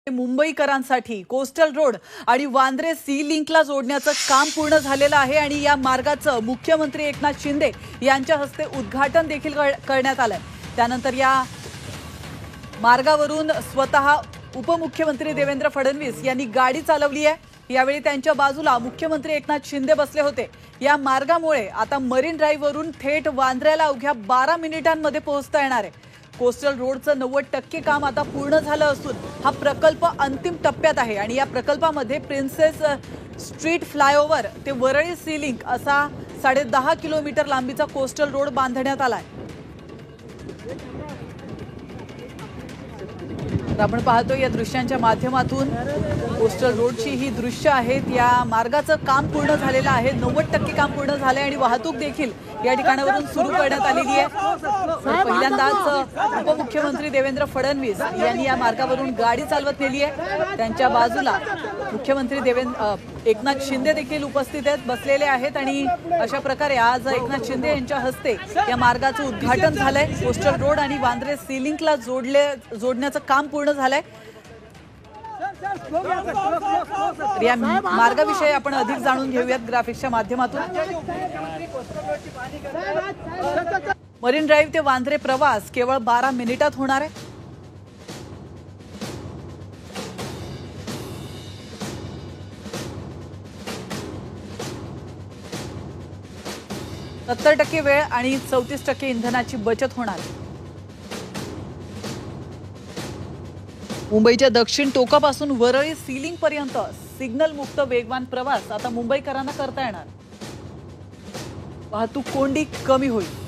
मुंबईकरांसाठी coastal road आणि Vandre C लिंकला जोडण्याचं काम पूर्ण झालेलं आहे आणि या मार्गाचं मुख्यमंत्री एकनाथ शिंदे यांच्या हस्ते उद्घाटन देखील करण्यात आलंय। त्यानंतर या मार्गावरून स्वतः उपमुख्यमंत्री देवेंद्र फडणवीस यांनी गाडी चालवली आहे। यावेळी त्यांच्या बाजूला मुख्यमंत्री एकनाथ शिंदे बसले होते। या मार्गामुळे आता मरीन ड्राइव्ह वरून थेट वांद्र्याला अवघ्या 12 मिनिटांमध्ये पोहोचता येणार आहे। कोस्टल रोडचं 90% काम आता पूर्ण झालं असून हा प्रकल्प अंतिम टप्प्यात आहे आणि या प्रकल्पामध्ये प्रिन्सेस स्ट्रीट फ्लायओव्हर ते वरळी सी लिंक असा 10.5 किलोमीटर लांबीचा कोस्टल रोड बांधण्यात आलाय। आपण पाहतो या दृश्यांच्या माध्यमातून कोस्टल रोडची ही दृश्य आहेत। या मार्गाचं काम पूर्ण झालेलं आहे, 90% काम पूर्ण झाले आणि वाहतूक देखील या ठिकाणावरून सुरू करण्यात आलेली आहे। पहिल्यांदाच उपमुख्यमंत्री देवेंद्र फडणवीस यांनी या मार्गावरून गाडी चालवत नेली आहे। त्यांच्या बाजूला मुख्यमंत्री एकनाथ शिंदे देखील उपस्थित आहेत, बसलेले आहेत आणि अशा प्रकारे आज एकनाथ शिंदे यांच्या हस्ते या मार्गाचं उद्घाटन झालंय। कोस्टल रोड आणि वांद्रे सी लिंकला जोडण्याचं काम पूर्ण झालंय। या मार्गाविषयी आपण अधिक जाणून घेऊयात ग्राफिक्सच्या माध्यमातून। मरीन ड्राइव्ह ते वांद्रे प्रवास केवळ 12 मिनिटात होणार आहे। %70 वेळ आणि 34% इंधनाची बचत होणार। मुंबईच्या दक्षिण टोकापासून वरळी सी लिंक पर्यंत सिग्नल मुक्त वेगवान प्रवास आता मुंबईकरांना करता येणार। वाहतूक कोंडी कमी होईल।